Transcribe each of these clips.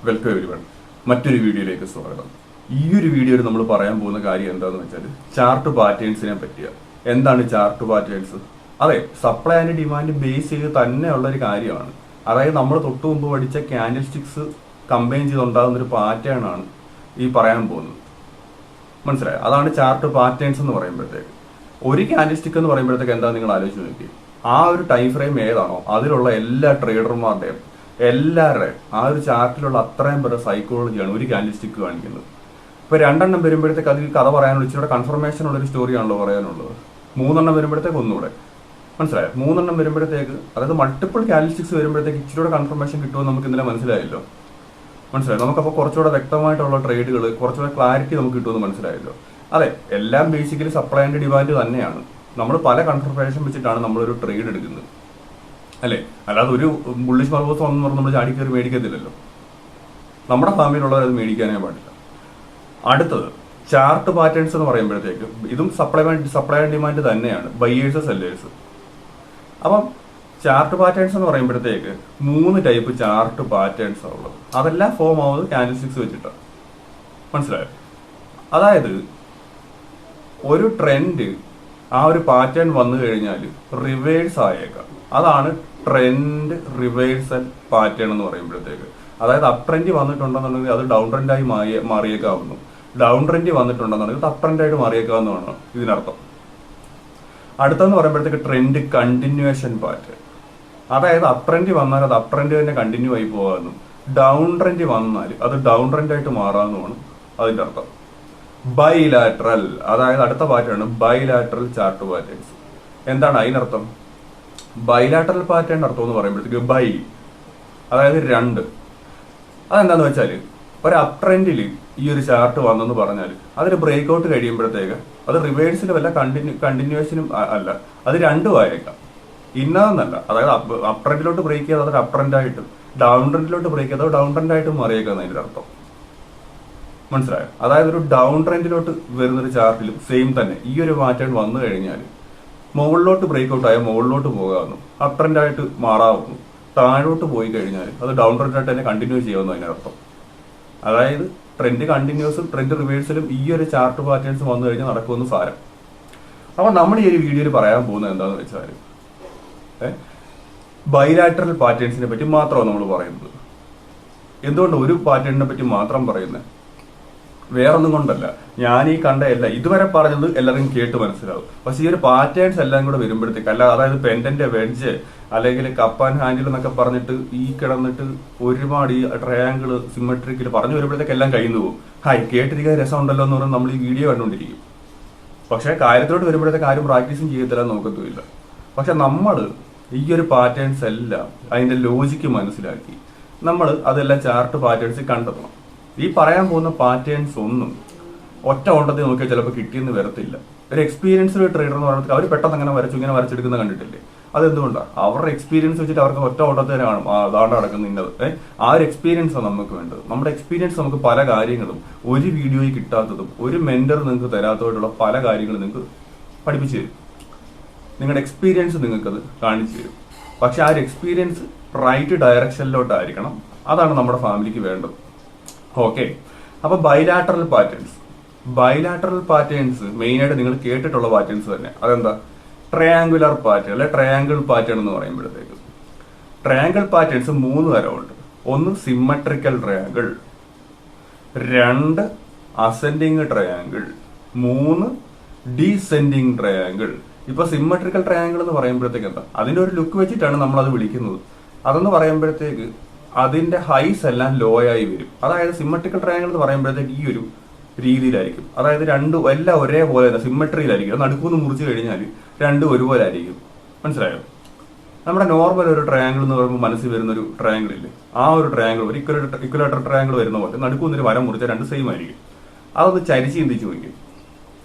Welcome everyone. മറ്റൊരു വീഡിയോയിലേക്ക് സ്വാഗതം. ഈ ഒരു വീഡിയോയിൽ നമ്മൾ പറയാൻ പോകുന്ന കാര്യം എന്താണെന്ന് വെച്ചാൽ ചാർട്ട് പാറ്റേൺസിനെ പറ്റിയാണ്. എന്താണ് ചാർട്ട് പാറ്റേൺസ്? അതെ, സപ്ലൈ ആൻഡ് ഡിമാൻഡ് ബേസ് ചെയ്ത് തന്നെയുള്ള ഒരു കാര്യമാണ്. അതായത് നമ്മൾ തൊട്ട് മുമ്പ് പഠിച്ച ക്യാൻഡിൽ സ്റ്റിക്സ് കമ്പൈൻ ചെയ്തുണ്ടാകുന്ന ഒരു പാറ്റേൺ ആണ് ഈ പറയാൻ പോകുന്നത്. മനസ്സിലായോ? അതാണ് ചാർട്ട് പാറ്റേൺസ് എന്ന് പറയുമ്പോഴത്തേക്ക്. ഒരു ക്യാൻഡിൽ സ്റ്റിക്ക് എന്ന് പറയുമ്പോഴത്തേക്ക് എന്താ നിങ്ങൾ ആലോചിച്ച് നോക്കി, ആ ഒരു ടൈം ഫ്രെയിം ഏതാണോ അതിലുള്ള എല്ലാ ട്രേഡർമാരുടെയും എല്ലാവരുടെയും ആ ഒരു ചാർട്ടിലുള്ള അത്രയും പേരുടെ സൈക്കോളജിയാണ് ഒരു ക്യാൻഡിൽ സ്റ്റിക്ക് കാണിക്കുന്നത്. ഇപ്പൊ രണ്ടെണ്ണം വരുമ്പോഴത്തേക്ക് അതിൽ കഥ പറയാനുള്ള ഇച്ചിരി കൺഫർമേഷൻ ഉള്ളൊരു സ്റ്റോറിയാണല്ലോ പറയാനുള്ളത്. മൂന്നെണ്ണം വരുമ്പോഴത്തേക്ക് ഒന്നുകൂടെ മനസ്സിലായോ? മൂന്നെണ്ണം വരുമ്പോഴത്തേക്ക്, അതായത് മൾട്ടിപ്പിൾ ക്യാൻഡിൽ സ്റ്റിക്സ് വരുമ്പോഴത്തേക്ക് ഇച്ചിരി കൺഫർമേഷൻ കിട്ടുമെന്ന് നമുക്ക് ഇന്നലെ മനസ്സിലായല്ലോ. മനസ്സിലായോ? നമുക്കപ്പോൾ കുറച്ചുകൂടെ വ്യക്തമായിട്ടുള്ള ട്രേഡുകൾ, കുറച്ചുകൂടെ ക്ലാരിറ്റി നമുക്ക് കിട്ടുമെന്ന് മനസ്സിലായല്ലോ. അതെ, എല്ലാം ബേസിക്കലി സപ്ലൈ ആൻഡ് ഡിമാൻഡ് തന്നെയാണ്. നമ്മൾ പല കൺഫർമേഷൻ വെച്ചിട്ടാണ് നമ്മളൊരു ട്രേഡ് എടുക്കുന്നത്, അല്ലേ? അല്ലാതെ ഒരു ബുള്ളിഷ് മർബോസ് ഒന്നും പറഞ്ഞ് നമ്മൾ ചാടി കയറി മേടിക്കത്തില്ലല്ലോ. നമ്മുടെ ഫാമിലുള്ളവർ അത് മേടിക്കാനേ പാടില്ല. അടുത്തത് ചാർട്ട് പാറ്റേൺസ് എന്ന് പറയുമ്പോഴത്തേക്ക് ഇതും സപ്ലൈ ആൻഡ് ഡിമാൻഡ് തന്നെയാണ്, ബയേഴ്സ് സെല്ലേഴ്സ്. അപ്പം ചാർട്ട് പാറ്റേൺസ് എന്ന് പറയുമ്പോഴത്തേക്ക് 3 ടൈപ്പ് ചാർട്ട് പാറ്റേൺസ് ആണ് ഉള്ളത്. അതെല്ലാം ഫോം ആവുന്നത് ക്യാൻഡിൽ സ്റ്റിക്സ് വെച്ചിട്ടാണ്. മനസ്സിലായോ? അതായത് ഒരു ട്രെൻഡ് ആ ഒരു പാറ്റേൺ വന്നു കഴിഞ്ഞാൽ റിവേഴ്സ് ആയേക്കാം. അതാണ് ട്രെൻഡ് റിവേഴ്സൽ പാറ്റേൺ എന്ന് പറയുമ്പോഴത്തേക്ക്. അതായത് അപ് ട്രെൻഡ് വന്നിട്ടുണ്ടെന്നുണ്ടെങ്കിൽ അത് ഡൗൺ ട്രെൻഡായി മാറിയേക്കാവുന്നു. ഡൗൺ ട്രെൻഡ് വന്നിട്ടുണ്ടെന്നുണ്ടെങ്കിൽ അത് അപ് ട്രെൻഡായിട്ട് മാറിയേക്കാവുന്നതാണ് ഇതിനർത്ഥം. അടുത്തെന്ന് പറയുമ്പോഴത്തേക്ക് ട്രെൻഡ് കണ്ടിന്യൂവേഷൻ പാറ്റേൺ. അതായത് അപ് ട്രെൻഡ് വന്നാൽ അത് അപ് ട്രെൻഡ് തന്നെ കണ്ടിന്യൂ ആയി പോകാമെന്നും, ഡൗൺ ട്രെൻഡ് വന്നാൽ അത് ഡൗൺ ട്രെൻഡായിട്ട് മാറാമെന്നുമാണ് അതിന്റെ അർത്ഥം. ബൈലാറ്ററൽ, അതായത് അടുത്ത പാറ്റേൺ ബൈലാറ്ററൽ ചാർട്ട് പാറ്റേൺസ്. എന്താണ് അതിനർത്ഥം? ബൈലാറ്ററൽ പാറ്റേൺ അർത്ഥം എന്ന് പറയുമ്പോഴത്തേക്ക് ബൈ, അതായത് 2. അതെന്താന്ന് വെച്ചാൽ ഒരു അപ് ട്രെൻഡിൽ ഈ ഒരു ചാർട്ട് വന്നെന്ന് പറഞ്ഞാൽ അതിന് ബ്രേക്ക് ഔട്ട് കഴിയുമ്പോഴത്തേക്ക് അത് റിവേഴ്സിലും അല്ല കണ്ടിന്യൂവേഷനും അല്ല, അത് 2 ആയേക്കാം. ഇന്നതെന്നല്ല, അതായത് അപ് ട്രെൻഡിലോട്ട് ബ്രേക്ക് ചെയ്താൽ അതൊരു അപ് ട്രെൻഡായിട്ടും ഡൗൺ ട്രെൻഡിലോട്ട് ബ്രേക്ക് ചെയ്താൽ ഡൗൺ ട്രെൻഡായിട്ടും മാറിയേക്കാം അതിന്റെ അർത്ഥം. മനസ്സിലായോ? അതായത് ഒരു ഡൗൺ ട്രെൻഡിലോട്ട് വരുന്നൊരു ചാർട്ടിലും സെയിം തന്നെ ഈ ഒരു പാറ്റേൺ വന്നു കഴിഞ്ഞാൽ മുകളിലോട്ട് ബ്രേക്ക് ഔട്ട് ആയാൽ മുകളിലോട്ട് പോകാമെന്നും അപ് ട്രെൻഡായിട്ട് മാറാവുന്നു. താഴോട്ട് പോയി കഴിഞ്ഞാൽ അത് ഡൗൺ ട്രെൻഡായിട്ട് തന്നെ കണ്ടിന്യൂ ചെയ്യാമെന്നും അതിനർത്ഥം. അതായത് ട്രെൻഡ് കണ്ടിന്യൂസും ട്രെൻഡ് റിവേഴ്സലും ഈ ഒരു ചാർട്ട് പാറ്റേൺസ് വന്നു കഴിഞ്ഞാൽ നടക്കുമെന്ന് സാരം. അപ്പൊ നമ്മൾ ഈ ഒരു വീഡിയോയിൽ പറയാൻ പോകുന്നത് എന്താണെന്ന് വെച്ചാൽ ബൈലാറ്ററൽ പാറ്റേൺസിനെ പറ്റി മാത്രമാണ് നമ്മൾ പറയുന്നത്. എന്തുകൊണ്ട് ഒരു പാറ്റേണിനെ പറ്റി മാത്രം പറയുന്നത്? വേറൊന്നും കൊണ്ടല്ല, ഞാൻ ഈ കണ്ട ഇതുവരെ പറഞ്ഞത് എല്ലാവരും കേട്ട് മനസ്സിലാവും. പക്ഷെ ഈ ഒരു പാറ്റേൺസ് എല്ലാം കൂടെ വരുമ്പോഴത്തേക്ക്, അല്ല അതായത് പെൻഡന്റ് വെഡ്ജ് അല്ലെങ്കിൽ കപ്പ് ആൻഡ് ഹാൻഡിൽ എന്നൊക്കെ പറഞ്ഞിട്ട് ഈ കിടന്നിട്ട് ഒരുപാട് ഈ ട്രയാങ്കിള് സിമെട്രിക്കിൽ പറഞ്ഞു വരുമ്പോഴത്തേക്ക് എല്ലാം കഴിഞ്ഞു പോകും. കേട്ടിരിക്കാൻ രസമുണ്ടല്ലോ എന്ന് പറഞ്ഞാൽ നമ്മൾ ഈ വീഡിയോ കണ്ടുകൊണ്ടിരിക്കും. പക്ഷെ കാര്യത്തിലോട്ട് വരുമ്പോഴത്തേക്ക് ആരും പ്രാക്ടീസും ചെയ്യത്തില്ല, നോക്കത്തുമില്ല. പക്ഷെ നമ്മൾ ഈ ഒരു പാറ്റേൺസ് എല്ലാം അതിന്റെ ലോജിക്ക് മനസ്സിലാക്കി നമ്മൾ അതെല്ലാം ചാർട്ട് പാറ്റേൺസ് കണ്ടെത്തണം. ഈ പറയാൻ പോകുന്ന പാറ്റേൺസ് ഒന്നും ഒറ്റ ഓട്ടത്തിൽ നോക്കിയാൽ ചിലപ്പോൾ കിട്ടിയെന്ന് വരത്തില്ല. ഒരു എക്സ്പീരിയൻസ്ഡ് ട്രേഡർ എന്ന് പറയുന്നത് അവർ പെട്ടെന്ന് അങ്ങനെ ഇങ്ങനെ വരച്ചെടുക്കുന്ന കണ്ടിട്ടില്ലേ? അതെന്തുകൊണ്ടാണ്? അവരുടെ എക്സ്പീരിയൻസ് വെച്ചിട്ട് അവർക്ക് ഒറ്റ ഓട്ടത്തിൽ തന്നെ കാണും അതാണ്ട് നടക്കുന്നത് ഇന്നത്. ആ ഒരു എക്സ്പീരിയൻസ് ആണ് നമുക്ക് വേണ്ടത്. നമ്മുടെ എക്സ്പീരിയൻസ് നമുക്ക് പല കാര്യങ്ങളും ഒരു വീഡിയോയിൽ കിട്ടാത്തതും ഒരു മെന്റർ നിങ്ങൾക്ക് തരാത്തതായിട്ടുള്ള പല കാര്യങ്ങളും നിങ്ങൾക്ക് പഠിപ്പിച്ചു തരും. നിങ്ങളുടെ എക്സ്പീരിയൻസ് നിങ്ങൾക്കത് കാണിച്ചു തരും. പക്ഷെ ആ ഒരു എക്സ്പീരിയൻസ് റൈറ്റ് ഡയറക്ഷനിലോട്ടായിരിക്കണം. അതാണ് നമ്മുടെ ഫാമിലിക്ക് വേണ്ടത്. ഓക്കെ, അപ്പൊ ബൈലാറ്ററൽ പാറ്റേൺസ് മെയിൻ ആയിട്ട് നിങ്ങൾ കേട്ടിട്ടുള്ള പാറ്റേൺസ് തന്നെ. അതെന്താ? ട്രയാങ്കുലർ പാറ്റേൺ അല്ലെ ട്രയാങ്കിൾ പാറ്റേൺ എന്ന് പറയുമ്പോഴത്തേക്ക് ട്രയാങ്കിൾ പാറ്റേൺസ് 3 തരമുണ്ട്. 1 symmetrical triangle, 2 ascending triangle, 3 descending triangle. ഇപ്പൊ സിമ്മട്രിക്കൽ ട്രയാങ്കിൾ എന്ന് പറയുമ്പോഴത്തേക്ക് എന്താ? അതിന്റെ ഒരു ലുക്ക് വെച്ചിട്ടാണ് നമ്മൾ അത് വിളിക്കുന്നത്. അതെന്ന് പറയുമ്പോഴത്തേക്ക് അതിന്റെ ഹൈസ് എല്ലാം ലോ ആയി വരും. അതായത് സിമ്മട്രിക്കൽ ട്രയാങ്കിൾ എന്ന് പറയുമ്പോഴത്തേക്ക് ഈ ഒരു രീതിയിലായിരിക്കും. അതായത് എല്ലാം ഒരേപോലെ തന്നെ സിമ്മട്രിയിലായിരിക്കും. നടുക്കൂന്ന് മുറിച്ച് കഴിഞ്ഞാൽ രണ്ടും ഒരുപോലെ ആയിരിക്കും. മനസ്സിലായോ? നമ്മുടെ നോർമൽ ഒരു ട്രയാങ്കിൾ എന്ന് പറയുമ്പോൾ മനസ്സിൽ വരുന്ന ഒരു ട്രയാങ്കിൾ ഇല്ലേ, ആ ഒരു ട്രയാങ്കിൾ ഒരു ഇക്വലേറ്റർ ട്രയാങ്കിൾ വരുന്ന പോലെ നടുക്കൂന്നൊരു വരം മുറിച്ച 2 സെയിം ആയിരിക്കും. അതൊന്ന് ചരിച്ച് ചിന്തിച്ച് നോക്കും.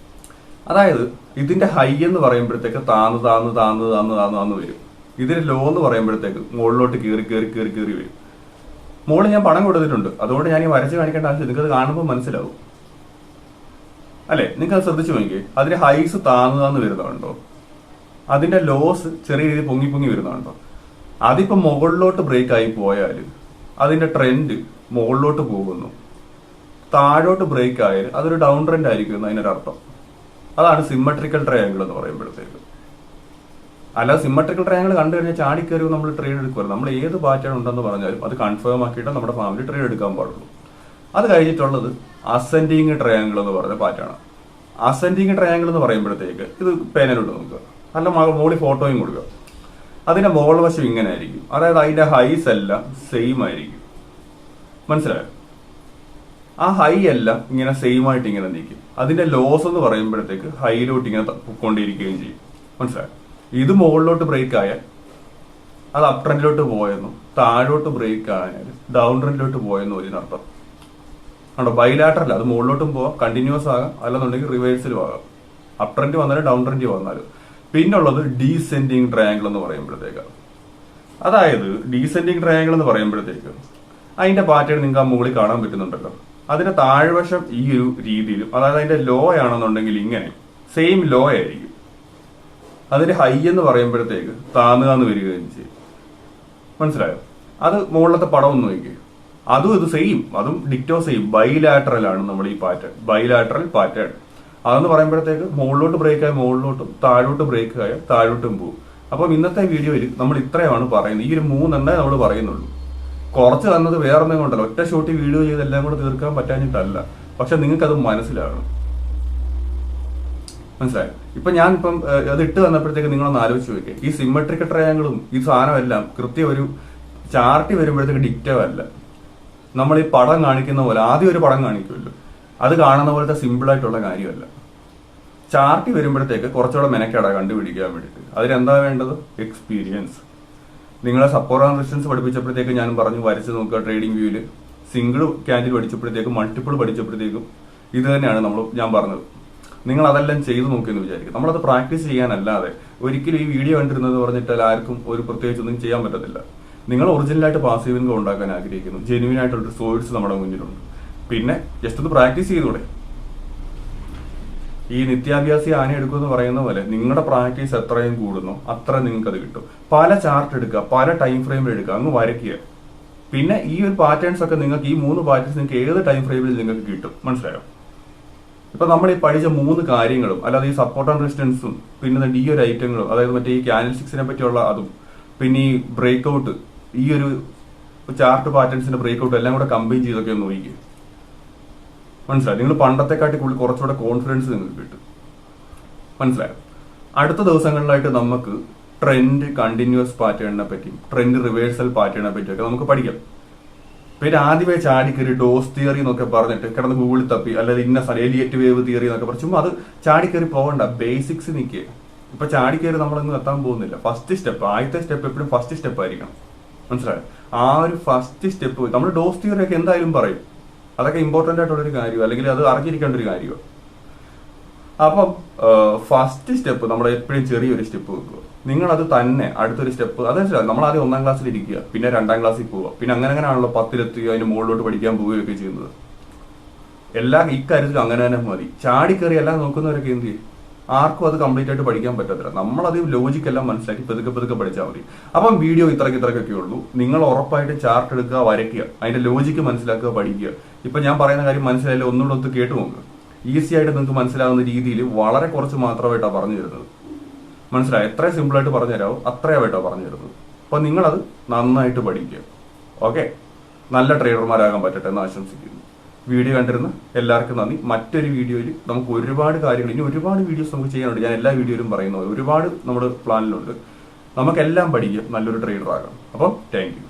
അതായത് ഇതിന്റെ ഹൈ എന്ന് പറയുമ്പോഴത്തേക്ക് താന്ന് വരും. ഇതിന്റെ ലോ എന്ന് പറയുമ്പോഴത്തേക്ക് മുകളിലോട്ട് കയറി വരും. മുകളിൽ ഞാൻ പണം കൊടുത്തിട്ടുണ്ട്, അതുകൊണ്ട് ഞാൻ ഈ വരച്ച് കാണിക്കേണ്ട ആവശ്യം നിങ്ങൾക്ക് കാണുമ്പോൾ മനസ്സിലാവും, അല്ലെ? നിങ്ങൾക്ക് അത് ശ്രദ്ധിച്ചു നോക്കിയേ. അതിന്റെ ഹൈസ് താന്ന് വരുന്നുണ്ടോ? അതിന്റെ ലോസ് ചെറിയ രീതിയിൽ പൊങ്ങി വരുന്നുണ്ടോ? അതിപ്പോ മുകളിലോട്ട് ബ്രേക്ക് ആയി പോയാൽ അതിന്റെ ട്രെൻഡ് മുകളിലോട്ട് പോകുന്നു, താഴോട്ട് ബ്രേക്ക് ആയാൽ അതൊരു ഡൗൺ ട്രെൻഡ് ആയിരിക്കും അതിനൊരു അർത്ഥം. അതാണ് സിമ്മട്രിക്കൽ ട്രയാങ്കിൾ എന്ന് പറയുമ്പോഴത്തേക്ക്. അല്ല സിമ്മട്രിക്കൽ ട്രയാങ്കിൾ കണ്ടു കഴിഞ്ഞാൽ ചാടിക്കയറി നമ്മൾ ട്രേഡ് എടുക്കുമല്ലോ. നമ്മൾ ഏത് പാറ്റേൺ ഉണ്ടെന്ന് പറഞ്ഞാലും അത് കൺഫേം ആക്കിയിട്ട് നമ്മുടെ ഫാമിലി ട്രേഡ് എടുക്കാൻ പാടുള്ളൂ. അത് കഴിഞ്ഞിട്ടുള്ളത് അസെൻഡിങ് ട്രയാങ്കിൾ എന്ന് പറയുന്ന പാറ്റേൺ. അസെൻഡിങ് ട്രയാങ്കിൾ എന്ന് പറയുമ്പോഴത്തേക്ക് ഇത് പേനലുണ്ട് നമുക്ക്, നല്ല മുകളിൽ ഫോട്ടോയും കൊടുക്കുക. അതിന്റെ മുകൾ വശം ഇങ്ങനെ ആയിരിക്കും, അതായത് അതിന്റെ ഹൈസ് എല്ലാം സെയിം ആയിരിക്കും. മനസ്സിലായോ? ആ ഹൈ എല്ലാം ഇങ്ങനെ സെയിം ആയിട്ട് ഇങ്ങനെ നിൽക്കും. അതിന്റെ ലോസ് എന്ന് പറയുമ്പോഴത്തേക്ക് ഹൈയിലോട്ട് ഇങ്ങനെ കൊണ്ടിരിക്കുകയും ചെയ്യും. മനസ്സിലായോ? ഇത് മുകളിലോട്ട് ബ്രേക്ക് ആയാൽ അത് അപ് ട്രെൻഡിലോട്ട് പോയെന്നും, താഴോട്ട് ബ്രേക്ക് ആയാൽ ഡൗൺ ട്രെൻഡിലോട്ട് പോയെന്നും ഇതിനർത്ഥം. ആണോ? ബൈലാറ്ററൽ, അത് മുകളിലോട്ടും പോവാം, കണ്ടിന്യൂസ് ആകാം, അല്ലെന്നുണ്ടെങ്കിൽ റിവേഴ്സിലും ആകാം. അപ് ട്രെൻഡ് വന്നാലും ഡൗൺ ട്രെൻഡ് വന്നാലും. പിന്നുള്ളത് ഡീസെൻഡിങ് ട്രയാങ്കിൾ എന്ന് പറയുമ്പോഴത്തേക്കാണ്. അതായത് ഡീസെൻഡിങ് ട്രയാങ്കിൾ എന്ന് പറയുമ്പോഴത്തേക്ക് അതിന്റെ പാറ്റേൺ നിങ്ങൾക്ക് ആ മുകളിൽ കാണാൻ പറ്റുന്നുണ്ടല്ലോ. അതിന്റെ താഴ്വശം ഈ ഒരു രീതിയിലും, അതായത് അതിന്റെ ലോ ആണെന്നുണ്ടെങ്കിൽ ഇങ്ങനെ സെയിം ലോ ആയിരിക്കും. അതിന്റെ ഹൈ എന്ന് പറയുമ്പോഴത്തേക്ക് താന്ന് വരികയും ചെയ്യും. മനസ്സിലായോ? അത് മുകളിലത്തെ പടം ഒന്ന് നോക്കി, അതും ഇത് സെയിം, അതും ഡിക്റ്റോ സെയിം. ബൈലാറ്ററൽ ആണ് നമ്മൾ ഈ പാറ്റേൺ, ബൈലാറ്ററൽ പാറ്റേൺ. അതെന്ന് പറയുമ്പോഴത്തേക്ക് മുകളിലോട്ട് ബ്രേക്ക് ആയ മുകളിലോട്ടും, താഴോട്ട് ബ്രേക്ക് ആയ താഴോട്ടും പോകും. അപ്പം ഇന്നത്തെ വീഡിയോയിൽ നമ്മൾ ഇത്രയാണ് പറയുന്നത്. ഈ ഒരു 3 എണ്ണേ നമ്മൾ പറയുന്നുള്ളൂ. കുറച്ച് തന്നത് വേറെ ഒന്നും കൊണ്ടല്ല, ഒറ്റ ഷോട്ട് വീഡിയോ ചെയ്ത് എല്ലാം കൂടെ തീർക്കാൻ പറ്റാഞ്ഞിട്ടല്ല, പക്ഷെ നിങ്ങൾക്ക് അത് മനസ്സിലാകണം. മനസ്സിലായോ? ഇപ്പൊ ഞാനിപ്പം അത് ഇട്ട് വന്നപ്പോഴത്തേക്ക് നിങ്ങളൊന്ന് ആലോചിച്ച് നോക്കിയേ, ഈ സിമ്മട്രിക്കൽ ട്രയാങ്കിളും ഈ സാധനമെല്ലാം കൃത്യം ഒരു ചാർട്ടി വരുമ്പോഴത്തേക്ക് ഡിക്റ്റോ അല്ല. നമ്മൾ ഈ പടം കാണിക്കുന്ന പോലെ ആദ്യം ഒരു പടം കാണിക്കുമല്ലോ, അത് കാണുന്ന പോലത്തെ സിമ്പിൾ ആയിട്ടുള്ള കാര്യമല്ല. ചാർട്ടി വരുമ്പോഴത്തേക്ക് കുറച്ചുകൂടെ മെനക്കേടാ കണ്ടുപിടിക്കാൻ വേണ്ടിയിട്ട്. അതിനെന്താ വേണ്ടത്? എക്സ്പീരിയൻസ്. നിങ്ങളെ സപ്പോർട്ട് ആൻഡ് റെസിസ്റ്റൻസ് പഠിപ്പിച്ചപ്പോഴത്തേക്ക് ഞാൻ പറഞ്ഞു വരച്ച് നോക്കുക ട്രേഡിംഗ് വ്യൂവിൽ. സിംഗിൾ ക്യാൻഡിൽ പഠിച്ചപ്പോഴത്തേക്കും, മൾട്ടിപ്പിൾ പഠിച്ചപ്പോഴത്തേക്കും ഇത് തന്നെയാണ് ഞാൻ പറഞ്ഞത്. നിങ്ങൾ അതെല്ലാം ചെയ്തു നോക്കിയെന്ന് വിചാരിക്കും. നമ്മളത് പ്രാക്ടീസ് ചെയ്യാനല്ലാതെ ഒരിക്കലും ഈ വീഡിയോ കണ്ടിരുന്നത് പറഞ്ഞിട്ട് ആർക്കും ഒരു പ്രത്യേകിച്ച് ഒന്നും ചെയ്യാൻ പറ്റത്തില്ല. നിങ്ങൾ ഒറിജിനലായിട്ട് പാസീവ് ഇൻകം ഉണ്ടാക്കാൻ ആഗ്രഹിക്കുന്നു, ജെന്യൂൻ ആയിട്ടുള്ള സോഴ്സ് നമ്മുടെ മുന്നിലുണ്ട്. പിന്നെ ജസ്റ്റ് ഒന്ന് പ്രാക്ടീസ് ചെയ്തൂടെ? ഈ നിത്യാഭ്യാസി ആന എടുക്കുമെന്ന് പറയുന്ന പോലെ നിങ്ങളുടെ പ്രാക്ടീസ് എത്രയും കൂടുന്നോ അത്ര നിങ്ങൾക്ക് അത് കിട്ടും. പല ചാർട്ട് എടുക്കുക, പല ടൈം ഫ്രെയിമിൽ എടുക്കുക, അങ്ങ് വരയ്ക്കുക. പിന്നെ ഈ ഒരു പാറ്റേൺസ് ഒക്കെ നിങ്ങൾക്ക്, ഈ 3 പാറ്റേൺസ് നിങ്ങൾക്ക് ഏത് ടൈം ഫ്രെയിമിൽ നിങ്ങൾക്ക് കിട്ടും. മനസ്സിലായോ? ഇപ്പൊ നമ്മൾ ഈ പഠിച്ച 3 കാര്യങ്ങളും, അല്ലാതെ ഈ സപ്പോർട്ട് ആൻഡ് റെസിസ്റ്റൻസും, പിന്നെ ഈ ഒരു ഐറ്റങ്ങളും, അതായത് മറ്റേ ഈ ക്യാൻഡിൽ സ്റ്റിക്സിനെ പറ്റിയുള്ള അതും, പിന്നെ ഈ ബ്രേക്ക് ഔട്ട്, ഈ ഒരു ചാർട്ട് പാറ്റേൺസിന്റെ ബ്രേക്ക് ഔട്ട് എല്ലാം കൂടെ കമ്പൈൻ ചെയ്തൊക്കെ ഒന്ന് നോക്കിക്കുക. മനസ്സിലായി? നിങ്ങൾ പണ്ടത്തെക്കാട്ടി കുറച്ചുകൂടെ കോൺഫിഡൻസ് നിങ്ങൾക്ക് കിട്ടും. മനസ്സിലായോ? അടുത്ത ദിവസങ്ങളിലായിട്ട് നമുക്ക് ട്രെൻഡ് കണ്ടിന്യൂസ് പാറ്റേണിനെ പറ്റിയും ട്രെൻഡ് റിവേഴ്സൽ പാറ്റേണിനെ പറ്റിയൊക്കെ നമുക്ക് പഠിക്കാം. പിന്നെ ആദ്യമേ ചാടിക്കറി ഡോസ് തിയറി എന്നൊക്കെ പറഞ്ഞിട്ട് കിടന്ന് ഗൂഗിളിൽ തപ്പി, അല്ലെങ്കിൽ ഇന്ന എലിയറ്റ് വേവ് തിയറി എന്നൊക്കെ പറഞ്ഞു ചുമ്മാ അത് ചാടിക്കറി പോകണ്ട. ബേസിക്സ് നിൽക്കുക. ഇപ്പൊ ചാടിക്കറി നമ്മളൊന്നും എത്താൻ പോകുന്നില്ല. ഫസ്റ്റ് സ്റ്റെപ്പ്, ആദ്യത്തെ സ്റ്റെപ്പ് എപ്പോഴും ഫസ്റ്റ് സ്റ്റെപ്പ് ആയിരിക്കണം. മനസ്സിലായോ? ആ ഒരു ഫസ്റ്റ് സ്റ്റെപ്പ് നമ്മൾ ഡോസ് തിയറി ഒക്കെ എന്തായാലും പറയും. അതൊക്കെ ഇമ്പോർട്ടന്റ് ആയിട്ടുള്ളൊരു കാര്യം, അല്ലെങ്കിൽ അത് അറിഞ്ഞിരിക്കേണ്ട ഒരു കാര്യമാണ്. അപ്പം ഫസ്റ്റ് സ്റ്റെപ്പ് നമ്മൾ എപ്പോഴും ചെറിയൊരു സ്റ്റെപ്പ് വെക്കുക. നിങ്ങളത് തന്നെ അടുത്തൊരു സ്റ്റെപ്പ്, അതല്ല നമ്മൾ ആദ്യം 1ാം ക്ലാസ്സിൽ ഇരിക്കുക, പിന്നെ 2ാം ക്ലാസ്സിൽ പോവുക, പിന്നെ അങ്ങനെയാണല്ലോ 10ലെത്തുക, അതിന് മുകളിലോട്ട് പഠിക്കാൻ പോവുകയൊക്കെ ചെയ്യുന്നത്. എല്ലാ ഇക്കാര്യത്തിലും അങ്ങനെ തന്നെ മതി. ചാടിക്കറി എല്ലാം നോക്കുന്നവരൊക്കെ എന്ത് ചെയ്യും? ആർക്കും അത് കംപ്ലീറ്റ് ആയിട്ട് പഠിക്കാൻ പറ്റത്തില്ല. നമ്മളത് ലോജിക് എല്ലാം മനസ്സിലാക്കി പതുക്കെ പഠിച്ചാൽ മതി. അപ്പം വീഡിയോ ഇത്രയ്ക്കൊക്കെ ഉള്ളൂ. നിങ്ങൾ ഉറപ്പായിട്ട് ചാർട്ട് എടുക്കുക, വരയ്ക്കുക, അതിന്റെ ലോജിക്ക് മനസ്സിലാക്കുക, പഠിക്കുക. ഇപ്പൊ ഞാൻ പറയുന്ന കാര്യം മനസ്സിലായാലും ഒന്നുകൂടെ കേട്ടു നോക്കുക. ഈസി ആയിട്ട് നിങ്ങൾക്ക് മനസ്സിലാവുന്ന രീതിയിൽ വളരെ കുറച്ച് മാത്രമായിട്ടാണ് പറഞ്ഞു തരുന്നത്. മനസ്സിലായി? എത്രയും സിമ്പിളായിട്ട് പറഞ്ഞു തരാമോ അത്രയായിട്ടാണ് പറഞ്ഞു തരുന്നത്. അപ്പൊ നിങ്ങളത് നന്നായിട്ട് പഠിക്കുക. ഓക്കെ, നല്ല ട്രേഡർമാരാകാൻ പറ്റട്ടെ എന്ന് ആശംസിക്കുന്നു. വീഡിയോ കണ്ടിരുന്ന എല്ലാവർക്കും നന്ദി. മറ്റൊരു വീഡിയോയിൽ നമുക്ക് ഒരുപാട് കാര്യങ്ങൾ, ഇനി ഒരുപാട് വീഡിയോസ് നമുക്ക് ചെയ്യാനുണ്ട്. ഞാൻ എല്ലാ വീഡിയോയിലും പറയുന്നത് ഒരുപാട് നമ്മുടെ പ്ലാനിലുണ്ട്. നമുക്കെല്ലാം പഠിക്കാം, നല്ലൊരു ട്രേഡർ ആകാം. അപ്പം താങ്ക് യു.